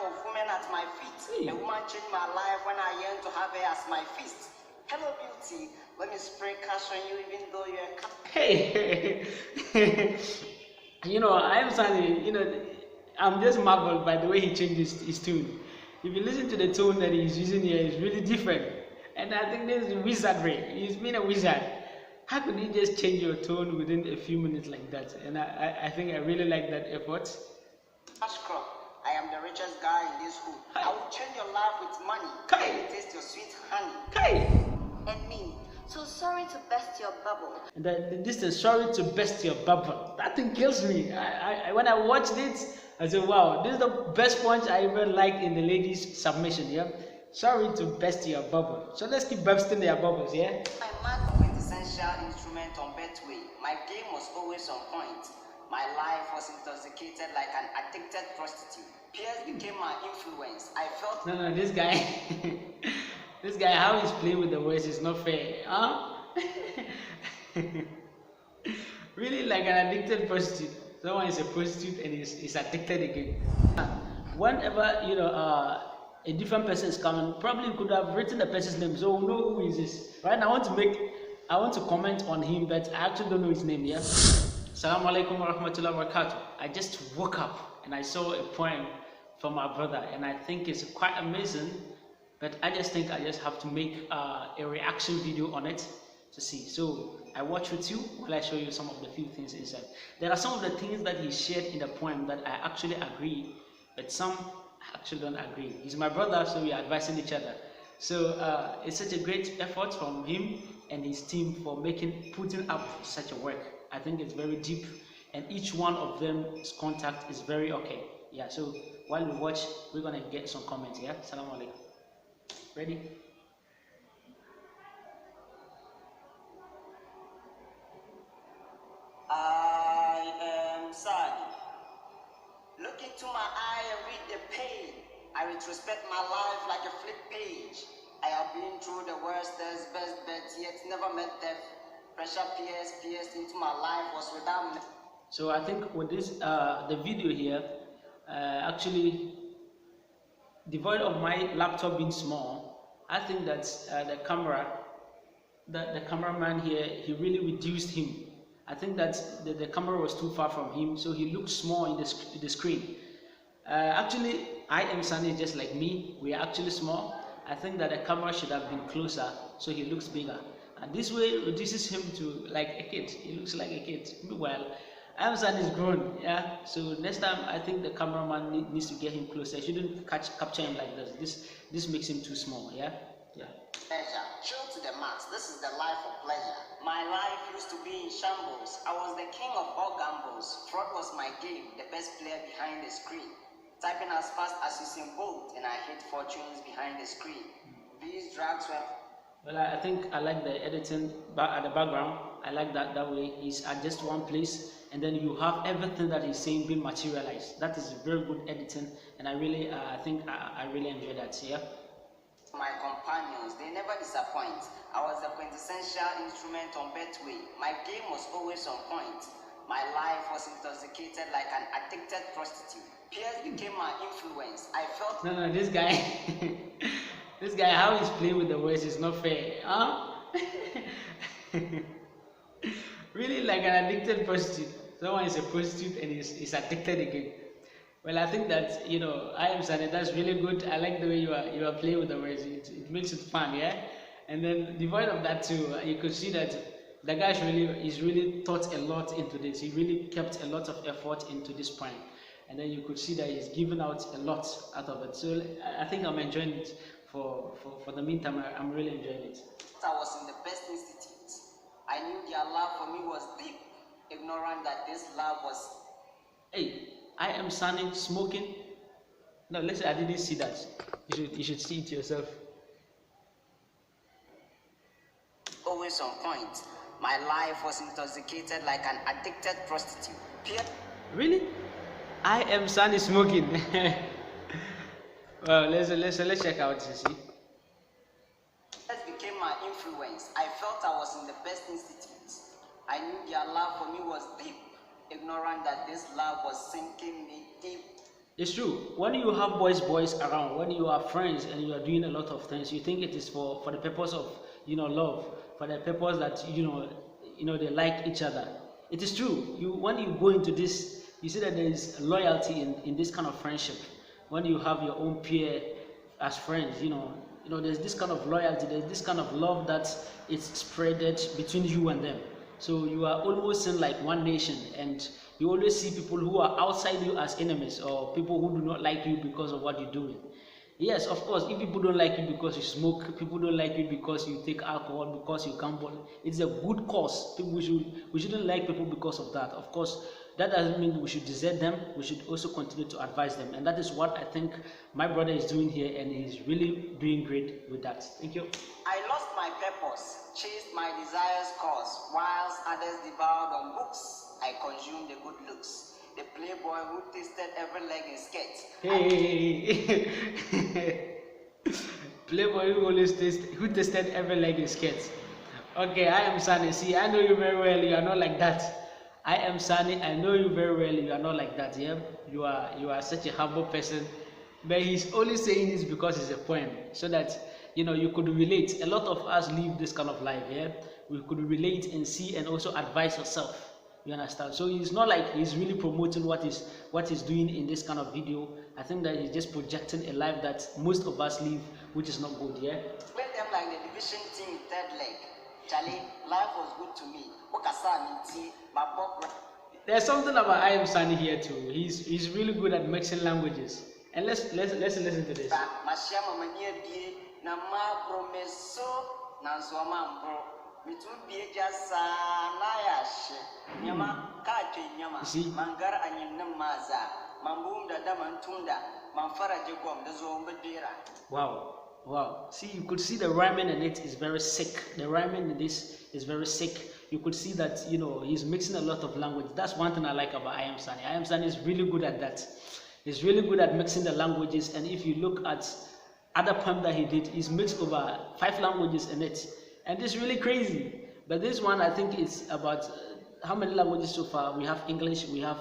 of women at my feet. A woman changed my life when I yearned to have her as my feast. Hello, beauty. Let me spray cash on you, even though you're a cat. Hey, you know, I'm Saani, you know, I'm just marveled by the way he changes his tune. If you listen to the tone that he's using here, it's really different. And I think this is wizardry. He's been a wizard. How could he just change your tone within a few minutes like that? And I think I really like that effort. Cash crop. I am the richest guy in this hood. I will change your life with money. Hey. Let me taste your sweet honey. Hey! And me. So sorry to burst your bubble. And this is sorry to burst your bubble. That thing kills me. When I watched it, I said, wow, this is the best punch I ever liked in the ladies' submission. Yeah, sorry to burst your bubble. So let's keep bursting their bubbles. Yeah. My man, quintessential instrument on Betway. My game was always on point. My life was intoxicated like an addicted prostitute. Peers became my influence. I felt. No, this guy, this guy, how he's playing with the words is not fair, huh? Really, like an addicted prostitute. Someone is a prostitute and is addicted again. Whenever you know a different person is coming, probably you could have written the person's name, so we'll know who is this. Right now, I want to comment on him, but I actually don't know his name. Yeah. Assalamu alaikum wa rahmatullahi wa barakatuh. I just woke up and I saw a poem from my brother, and I think it's quite amazing. But I just think I just have to make a reaction video on it to see. So I watch with you while I show you some of the few things inside. There are some of the things that he shared in the poem that I actually agree, but some I actually don't agree. He's my brother, so we are advising each other. So it's such a great effort from him and his team for putting up such a work. I think it's very deep, and each one of them's contact is very okay. Yeah. So while we watch, we're gonna get some comments. Yeah. Assalamu alaikum. Ready? I am Saani. Look into my eye and read the pain. I retrospect my life like a flip page. I have been through the worst, best, but yet never met death. Pressure pierced into my life was without me. So I think with this, the video here, actually, devoid of my laptop being small, I think that the cameraman here, he really reduced him. I think that the camera was too far from him, so he looked small in the screen. Actually, I am Saani just like me. We are actually small. I think that the camera should have been closer, so he looks bigger. And this way reduces him to like a kid. He looks like a kid. Meanwhile, Amazon is grown, yeah. So next time, I think the cameraman needs to get him closer. He shouldn't capture him like this. This makes him too small, yeah. Pleasure, chill to the max. This is the life of pleasure. My life used to be in shambles. I was the king of all gambles. Fraud was my game, the best player behind the screen. Typing as fast as Usain Bolt, and I hit fortunes behind the screen. These drugs were. Well, I think I like the editing at the background. I like that way. He's at just one place, and then you have everything that he's saying being materialized. That is very good editing, and I really, I think I really enjoy that. Yeah. My companions, they never disappoint. I was the quintessential instrument on Betway. My game was always on point. My life was intoxicated like an addicted prostitute. Peers became my influence. I felt. No, this guy. This guy, how he's playing with the words is not fair, huh? Really, like an addicted prostitute. Someone is a prostitute and is addicted again. Well, I think that I am Saani. That's really good. I like the way you are playing with the words. It makes it fun, yeah. And then devoid of that too, you could see that the guy is really thought a lot into this. He really kept a lot of effort into this point, and then you could see that he's given out a lot out of it. So I think I'm enjoying it. For the meantime, I'm really enjoying it. I was in the best institute. I knew their love for me was deep, ignorant that this love was. Hey, I am Saani smoking. No, let's say I didn't see that. You should see it yourself. Always on point. My life was intoxicated like an addicted prostitute. Really? I am Saani smoking. Well, let's check out to see. That became my influence. I felt I was in the best institute. I knew their love for me was deep, ignorant that this love was sinking me deep. It's true. When you have boys around, when you are friends and you are doing a lot of things, you think it is for the purpose of love, for the purpose that they like each other. It is true. You when you go into this, you see that there is loyalty in this kind of friendship. When you have your own peer as friends, there's this kind of loyalty, there's this kind of love that is spreaded between you and them. So you are almost in like one nation, and you always see people who are outside you as enemies, or people who do not like you because of what you're doing. Yes, of course, if people don't like you because you smoke, people don't like you because you take alcohol, because you gamble, it's a good cause. We shouldn't like people because of that. Of course, that doesn't mean we should desert them. We should also continue to advise them, and that is what I think my brother is doing here, and he's really doing great with that. Thank you. I lost my purpose, chased my desires cause, whilst others devoured on books. I consumed the good looks. The playboy who tasted every leg in skirt. Hey, playboy who tasted every leg in skirt. Okay, I am Saani. See, I know you very well. You are not like that. I am Saani. I know you very well. You are not like that. Yeah, you are such a humble person. But he's only saying this because it's a poem, so that you could relate. A lot of us live this kind of life. Yeah, we could relate and see and also advise yourself. You understand? So it's not like he's really promoting what he's doing in this kind of video. I think that he's just projecting a life that most of us live, which is not good. Yeah. Play them like the division team third leg. Charlie, life was good to me. There's something about I am Saani here too. He's really good at mixing languages. And let's listen to this. See? Wow. See, you could see the rhyming in it is very sick. The rhyming in this is very sick. You could see that, he's mixing a lot of language. That's one thing I like about I am Saani. I am Saani is really good at that. He's really good at mixing the languages. And if you look at other poem that he did, he's mixed over 5 languages in it. And it's really crazy. But this one, I think it's about how many languages so far? We have English, we have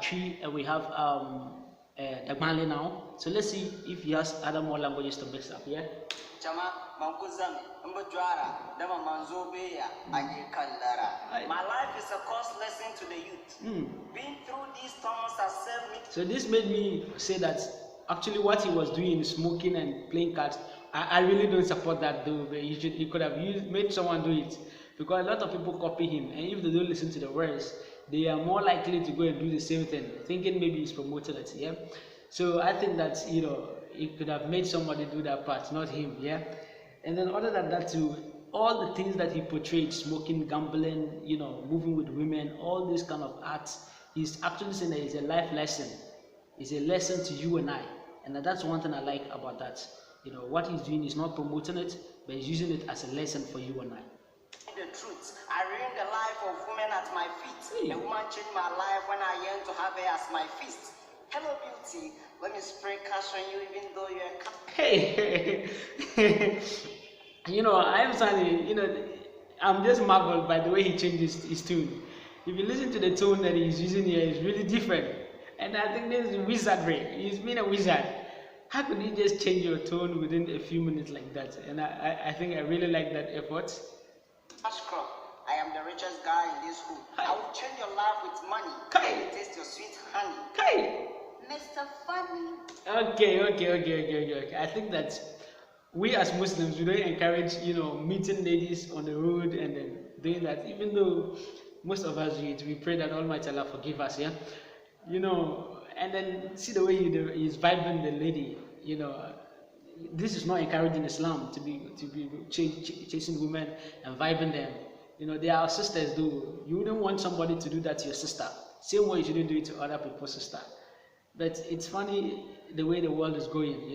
Tree, and we have Dagmali now. So let's see if he has other more languages to mix up, yeah? My life is a course lesson to the youth. Being through these storms has served me. So this made me say that actually what he was doing, smoking and playing cards, I really don't support that though. He could have made someone do it, because a lot of people copy him, and if they don't listen to the words, they are more likely to go and do the same thing, thinking maybe he's promoting it. Yeah. So I think that he could have made somebody do that part, not him. Yeah. And then other than that too, all the things that he portrayed, smoking, gambling, moving with women, all this kind of arts, he's actually saying that it's a life lesson. It's a lesson to you and I, and that's one thing I like about that. What he's doing is not promoting it, but he's using it as a lesson for you and I. The truth, I ruined the life of women at my feet. Hey. A woman changed my life when I yearned to have her as my feast. Hello, beauty. Let me spray cash on you, even though you're a Hey, I am Saani. I'm just marveled by the way he changes his tune. If you listen to the tone that he's using here, it's really different. And I think this is wizardry. He's been a wizard. How could you just change your tone within a few minutes like that? And I think I really like that effort. I am the richest guy in this hood. I will change your life with money. Kai. Taste your sweet honey. Kai. Mr. Funny. Okay. I think that we as Muslims, we don't encourage, meeting ladies on the road and then doing that. Even though most of us do it, we pray that Almighty Allah forgive us, yeah? And then see the way he's vibing the lady, this is not encouraging Islam to be chasing women and vibing them. They are our sisters though. You wouldn't want somebody to do that to your sister. Same way you shouldn't do it to other people's sister. But it's funny the way the world is going,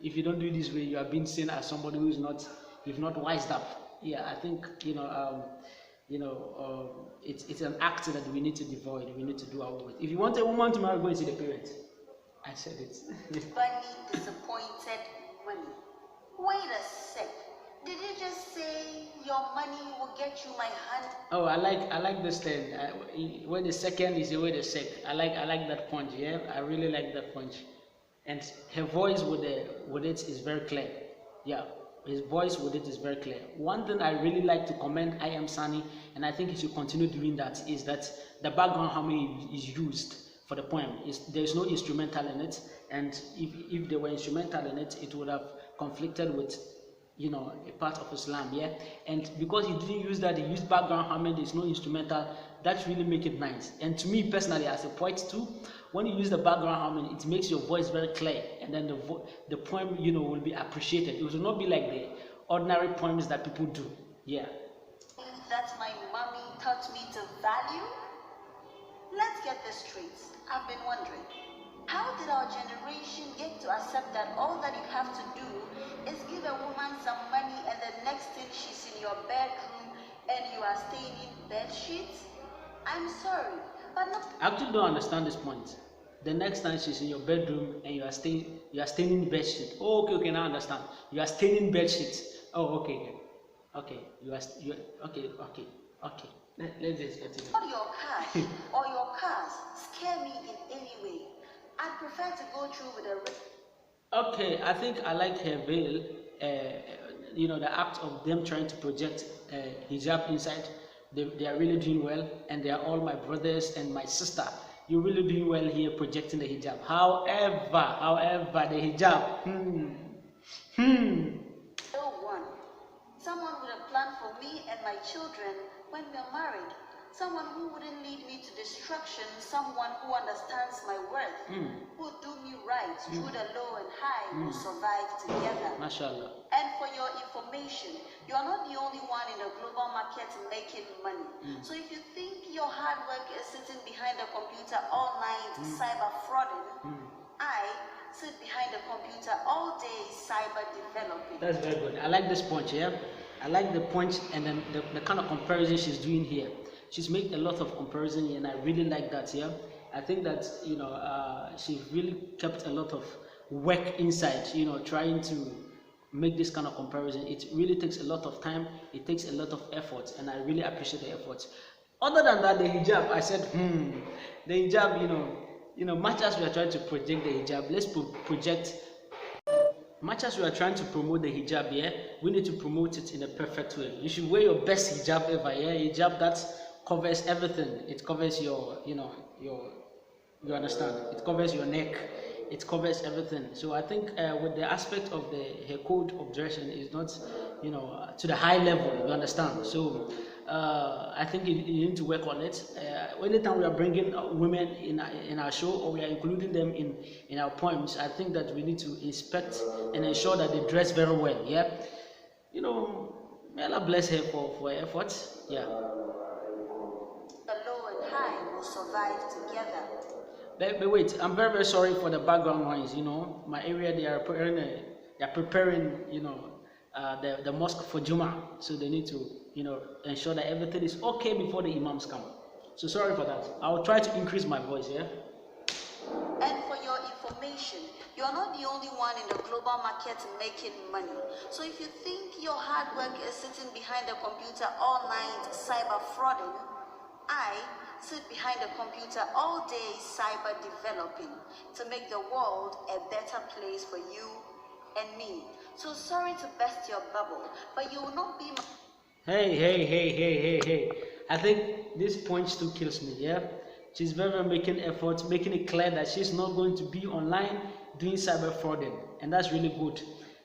If you don't do it this way, you are being seen as somebody who's you've not wised up. Yeah, I think, it's an act that we need to avoid, we need to do away with. If you want a woman to marry, go and see the parents. I said it. Funny, disappointed money. Wait a sec. Did you just say your money will get you my hand? Oh, I like this thing. Where the second is the way the sec. I like that punch. Yeah, I really like that punch. And her voice with it is very clear. Yeah, his voice with it is very clear. One thing I really like to commend I am Saani, and I think he should continue doing that, is that the background harmony is used for the poem. There's no instrumental in it, and if there were instrumental in it, it would have conflicted with a part of Islam, yeah. And because he didn't use that, he used background harmony, there's no instrumental. That really make it nice. And to me personally, as a poet too, when you use the background harmony, it makes your voice very clear, and then the poem will be appreciated. It will not be like the ordinary poems that people do. Yeah. That my mommy taught me to value. Let's get this straight. I've been wondering, how did our generation get to accept that all that you have to do is give a woman some money, and the next thing she's in your bedroom and you are staying in bed sheets? I'm sorry, but no. I actually don't understand this point. The next time she's in your bedroom and you are staying in bed sheet. Oh, okay, now I understand. You are staying in bed sheet. Oh, okay. Okay. Let's just get it. Or your cash or your cars scare me in any way. I'd prefer to go through with a. Okay, I think I like her veil. The act of them trying to project hijab inside. They are really doing well, and they are all my brothers and my sister. You're really doing well here projecting the hijab. However, the hijab. One. Someone with a plan for me and my children when we're married. Someone who wouldn't lead me to destruction. Someone who understands my worth. Who do me right through the low and high. Who survive together. MashaAllah. And for your information, you are not the only one in the global market making money. So if you think your hard work is sitting behind the computer all night cyber frauding, I sit behind the computer all day cyber developing. That's very good. I like this punch, yeah. I like the punch, and then the kind of comparison she's doing here. She's made a lot of comparison, and I really like that, yeah. I think that she really kept a lot of work inside, trying to make this kind of comparison. It really takes a lot of time, it takes a lot of effort, and I really appreciate the effort. Other than that, the hijab, I said, the hijab, much as we are trying to project the hijab, let's project. Much as we are trying to promote the hijab, yeah, we need to promote it in a perfect way. You should wear your best hijab ever, yeah, hijab that covers everything. It covers your you understand, it covers your neck, it covers everything. So I think with the aspect of her code of dressing is not to the high level, you understand. So I think you need to work on it. Anytime we are bringing women in our show, or we are including them in our poems, I think that we need to inspect and ensure that they dress very well. Yeah, may Allah bless her for her efforts. Yeah. The low and high will survive together. But wait, I'm very, very sorry for the background noise. My area, they are preparing the mosque for Juma, so they need to ensure that everything is okay before the imams come. So sorry for that. I'll try to increase my voice, yeah. And for your information, you are not the only one in the global market making money. So if you think your hard work is sitting behind the computer all night cyber frauding, I sit behind the computer all day cyber developing to make the world a better place for you and me. So sorry to burst your bubble, but you will not be my... Hey. I think this point still kills me, yeah? She's very making efforts, making it clear that she's not going to be online doing cyber frauding, and that's really good.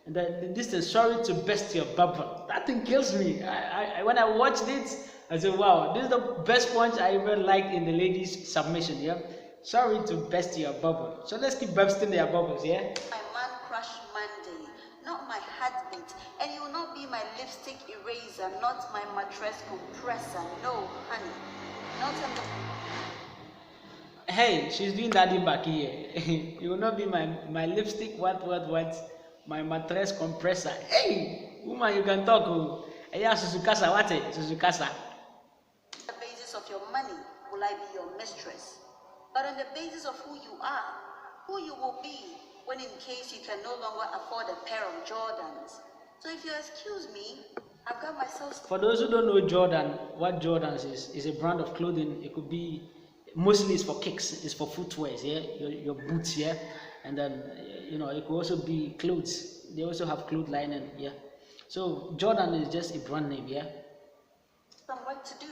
And this is sorry to burst your bubble. That thing kills me. When I watched it, I said, wow, this is the best point I ever liked in the ladies' submission, yeah? Sorry to burst your bubble. So let's keep bursting their bubbles, yeah? My man crush Monday, not my heartbeat, and you will not be my lipstick eraser, not my mattress compressor. No, honey, not a... Hey, she's doing that in back here. You will not be my lipstick, what? My mattress compressor. Hey, woman, you can talk. Oh. Yeah, Susukasa, what? Susukasa. On the basis of your money, will I be your mistress? But on the basis of who you are, who you will be when in case you can no longer afford a pair of Jordans. So if you excuse me, I've got myself. For those who don't know Jordan, what Jordans is a brand of clothing. It could be mostly it's for kicks, it's for footwear, yeah, your boots, yeah, and then it could also be clothes. They also have cloth lining, yeah. So Jordan is just a brand name, yeah. Some work to do.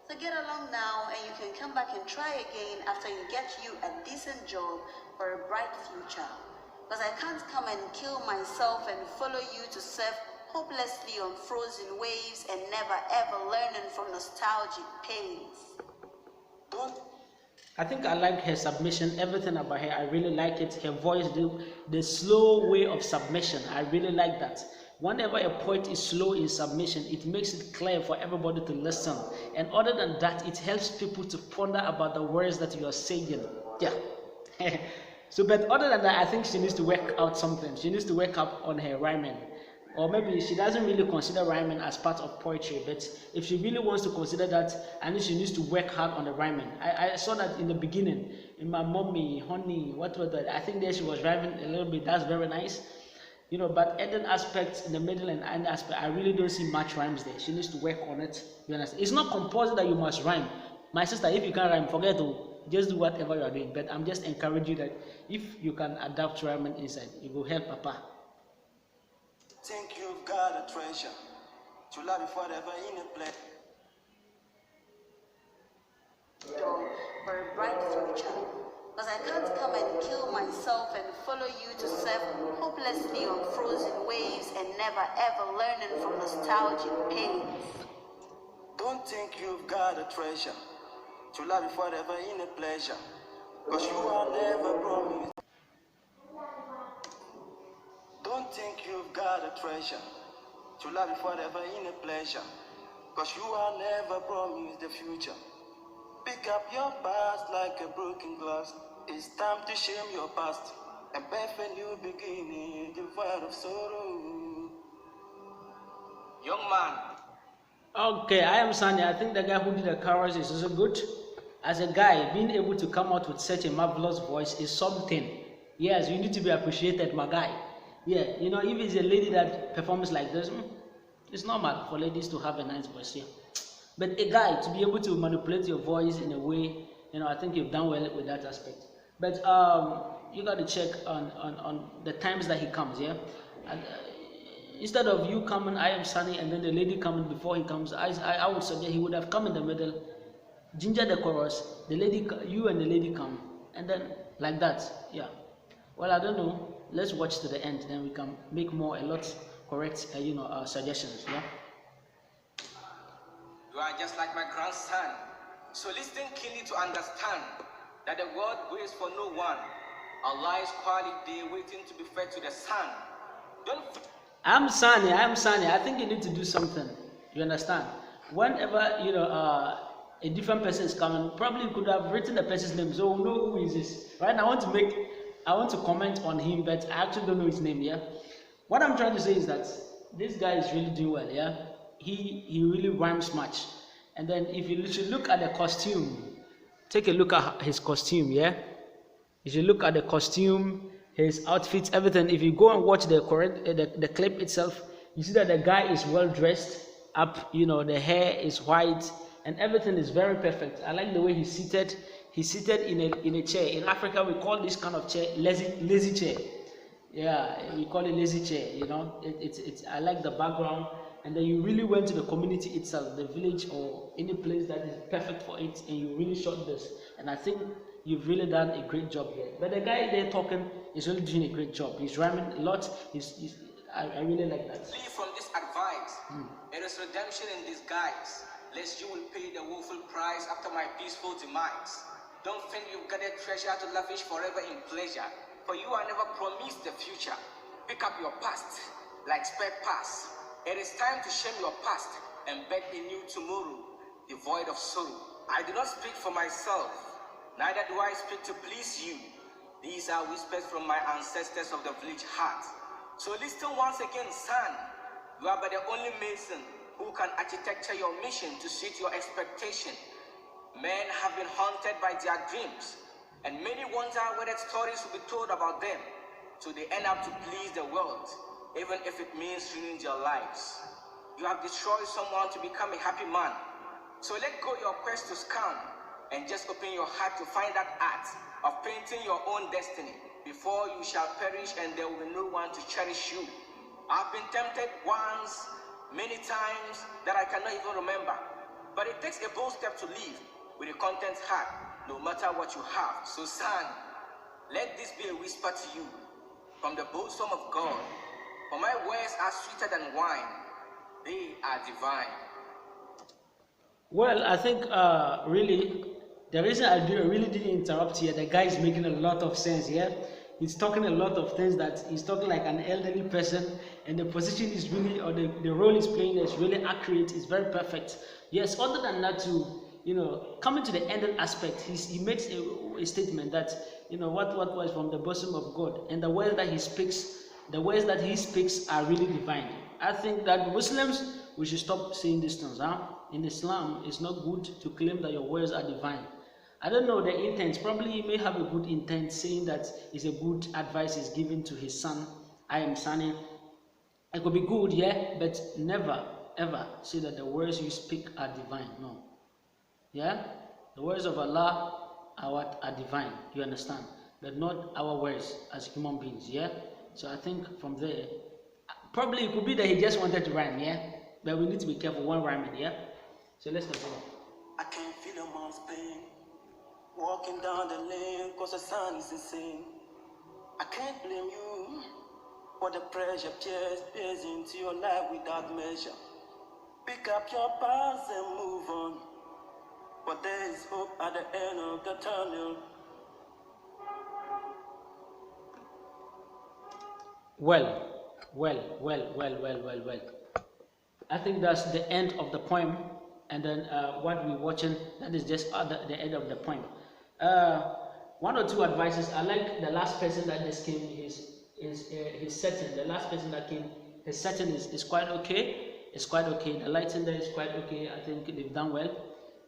So get along now, and you can come back and try again after you get you a decent job for a bright future. Because I can't come and kill myself and follow you to surf hopelessly on frozen waves and never ever learning from nostalgic pains. I think I like her submission, everything about her. I really like it. Her voice, the slow way of submission, I really like that. Whenever a poet is slow in submission, it makes it clear for everybody to listen. And other than that, it helps people to ponder about the words that you are saying. Yeah. So, but other than that, I think she needs to work out something. She needs to work up on her rhyming. Or maybe she doesn't really consider rhyming as part of poetry, but if she really wants to consider that, I think she needs to work hard on the rhyming. I saw that in the beginning, in my mommy, honey, what was that? I think there she was rhyming a little bit. That's very nice. But ending aspects in the middle and end aspect, I really don't see much rhymes there. She needs to work on it. You understand? It's not compulsory that you must rhyme. My sister, if you can't rhyme, forget to just do whatever you are doing. But I'm just encouraging you that if you can adapt rhyming inside, it will help Papa. Think you've got a treasure to love you forever in a place. For a bright future. Because I can't come and kill myself and follow you to surf hopelessly on frozen waves and never ever learning from nostalgic pains. Don't think you've got a treasure to love you forever in a pleasure. Cause you are never promised. Don't think you've got a treasure to love you forever in a pleasure. Cause you are never promised the future. Pick up your past like a broken glass. It's time to shame your past and birth a new beginning, devoid of sorrow. Young man. Okay, I am Saani. I think the guy who did the chorus is also good. As a guy, being able to come out with such a marvelous voice is something. Yes, you need to be appreciated, my guy. Yeah, if it's a lady that performs like this, it's normal for ladies to have a nice voice, yeah. But a guy, to be able to manipulate your voice in a way, I think you've done well with that aspect. But you got to check on the times that he comes, yeah. And, instead of you coming, I am Saani, and then the lady coming before he comes, I would suggest he would have come in the middle, ginger the chorus, the lady, you and the lady come, and then like that, yeah. Well, I don't know. Let's watch to the end, then we can make a lot correct, suggestions, yeah. You are just like my grandson. So listen keenly to understand that the world waits for no one. Allah is quality waiting to be fed to the sun. I'm Saani. I think you need to do something. You understand? Whenever a different person is coming, probably you could have written the person's name, so we know who is this. Right now, I want to comment on him, but I actually don't know his name. Yeah. What I'm trying to say is that this guy is really doing well. Yeah. He really rhymes much. And then if you should look at the costume, take a look at his costume. Yeah. If you look at the costume, his outfits, everything. If you go and watch the clip itself, you see that the guy is well dressed up. The hair is white and everything is very perfect. I like the way he's seated. He's seated in a chair. In Africa, we call this kind of chair lazy chair. Yeah, we call it lazy chair. It's I like the background. And then you really went to the community itself, the village or any place that is perfect for it, and you really shot this. And I think you've really done a great job here. But the guy there talking is really doing a great job. He's rhyming a lot. I really like that. Flee from this advice. It is redemption in disguise. Lest you will pay the woeful price after my peaceful demise. Don't think you've got a treasure to lavish forever in pleasure, for you are never promised the future. Pick up your past like spare pass. It is time to shame your past and beg a new tomorrow, devoid of sorrow. I do not speak for myself, neither do I speak to please you. These are whispers from my ancestors of the village heart. So listen once again, son. You are but the only mason who can architecture your mission to suit your expectation. Men have been haunted by their dreams, and many wonder whether stories will be told about them, so they end up to please the world. even if it means ruining their lives. You have destroyed someone to become a happy man. So let go your quest to scam and just open your heart to find that art of painting your own destiny before you shall perish and there will be no one to cherish you. I've been tempted once, many times that I cannot even remember. But it takes a bold step to live with a content heart, no matter what you have. So Saani, let this be a whisper to you from the bosom of God. For my words are sweeter than wine, they are divine. Well, I think really the reason I really didn't interrupt here, the guy is making a lot of sense here. He's talking a lot of things that he's talking like an elderly person, and the position is really, or the role he's playing is really accurate, it's very perfect. Yes, other than that, to coming to the ended aspect, he makes a statement that what was from the bosom of God, and the words that he speaks are really divine. I think that Muslims, we should stop saying these things. In Islam, it's not good to claim that your words are divine. I don't know the intent. Probably he may have a good intent, saying that it's a good advice he's given to his son. I am Saani. It could be good, yeah, but never ever say that the words you speak are divine. No. Yeah, the words of Allah are divine. You understand? But not our words as human beings. Yeah. So I think from there, probably it could be that he just wanted to rhyme. Yeah, but we need to be careful when rhyming. Yeah. So let's continue. I can feel a man's pain walking down the lane, cause the sun is insane. I can't blame you for the pressure, tears pays into your life without measure. Pick up your past and move on, but there is hope at the end of the tunnel. Well. I think that's the end of the poem, and then what we're watching, that is just the end of the poem. One or two advices. I like the last person that just came. His setting. The last person that came, his setting is quite okay. It's quite okay. The lighting there is quite okay. I think they've done well.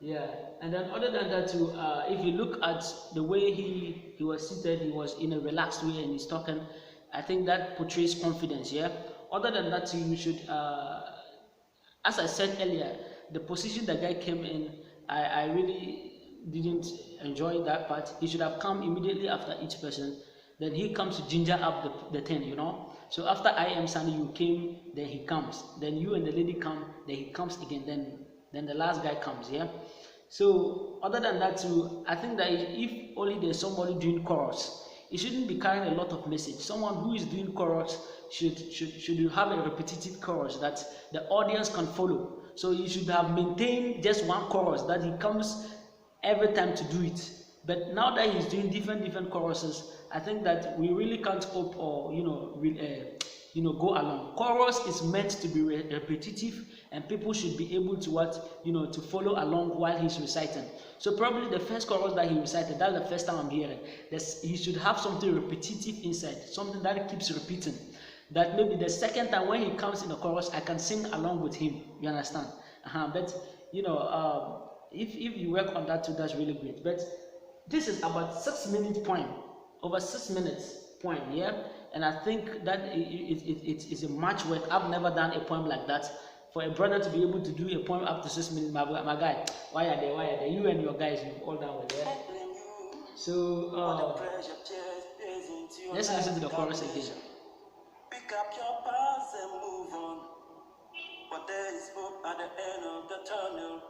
Yeah. And then other than that too, if you look at the way he was seated, he was in a relaxed way and he's talking. I think that portrays confidence. Yeah. Other than that too, you should, as I said earlier, the position the guy came in, I really didn't enjoy that part. He should have come immediately after each person. Then he comes to ginger up the thing, So after I am Saani, you came, then he comes. Then you and the lady come, then he comes again. Then the last guy comes, yeah. So other than that too, I think that if only there's somebody doing chorus, it shouldn't be carrying a lot of message. Someone who is doing chorus should have a repetitive chorus that the audience can follow. So you should have maintained just one chorus that he comes every time to do it. But now that he's doing different choruses, I think that we really can't cope or go along. Chorus is meant to be repetitive, and people should be able to to follow along while he's reciting. So probably the first chorus that he recited, that's the first time I'm hearing. He should have something repetitive inside, something that keeps repeating. That maybe the second time when he comes in the chorus, I can sing along with him. You understand? But if you work on that too, that's really great. But this is about 6 minute poem, over 6 minutes poem, yeah. And I think that it's a much work. I've never done a poem like that. For a brother to be able to do a poem up to 6 minutes, my guy, why are they? You and your guys, you've all done well, yeah. So let's listen to the chorus again. Pick up your past and move on, but there is hope at the end of the tunnel.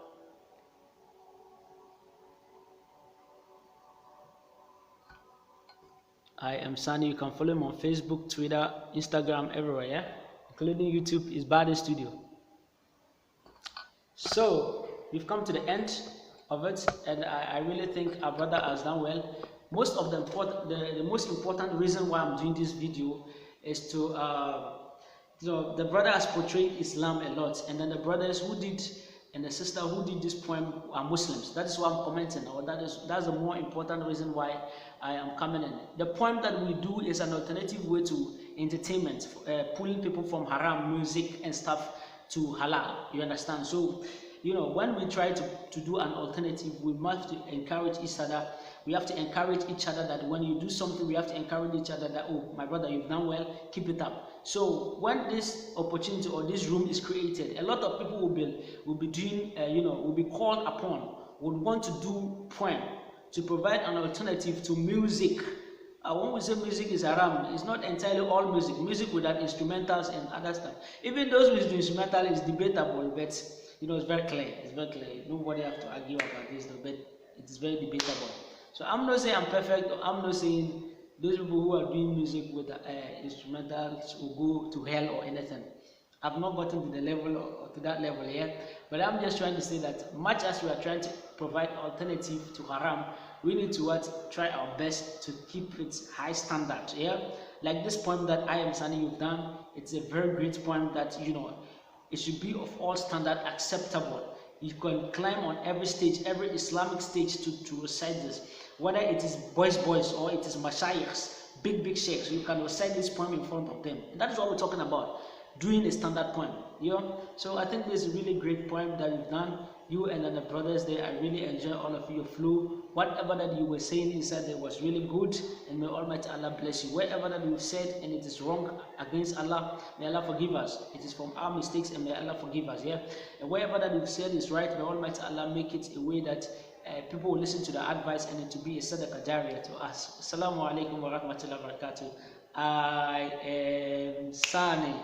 I am Saani. You can follow me on Facebook, Twitter, Instagram, everywhere, yeah? Including YouTube is Badi Studio. So we've come to the end of it, and I really think our brother has done well. Most of the most important reason why I'm doing this video is to the brother has portrayed Islam a lot, and then the brothers who did and the sister who did this poem are Muslims. That is why I'm commenting, or that's a more important reason why I am coming in. The poem that we do is an alternative way to entertainment, pulling people from haram music and stuff to halal. You understand? So when we try to do an alternative, we must encourage each other. We have to encourage each other that when you do something, we have to encourage each other that, oh, my brother, you've done well, keep it up. So when this opportunity or this room is created, a lot of people will be doing, will be called upon, would want to do poem to provide an alternative to music. When we say music is haram, it's not entirely all music. Music without instrumentals and other stuff. Even those with instrumental is debatable, but it's very clear. It's very clear. Nobody have to argue about this, but it is very debatable. So I'm not saying I'm perfect. Or I'm not saying those people who are doing music with instrumentals will go to hell or anything. I've not gotten to the level or to that level yet, but I'm just trying to say that much as we are trying to provide alternative to haram, we need to try our best to keep its high standard. Yeah, like this poem that I am Saani you've done, it's a very great poem that it should be of all standard acceptable. You can climb on every stage, every Islamic stage to recite this, whether it is boys or it is mashayikhs, big sheikhs. You can recite this poem in front of them. And that is what we're talking about, doing a standard poem. So I think this is a really great poem that you've done. You and the brothers there, I really enjoy all of your flow. Whatever that you were saying inside there was really good, and may Almighty Allah bless you. Wherever that you've said and it is wrong against Allah, may Allah forgive us. It is from our mistakes, and may Allah forgive us. Yeah, and wherever that you've said is right, may Almighty Allah make it a way that people will listen to the advice and it to be a sadaqah jariyah to us. Assalamu alaikum wa rahmatullahi wa barakatuh. I am Saani.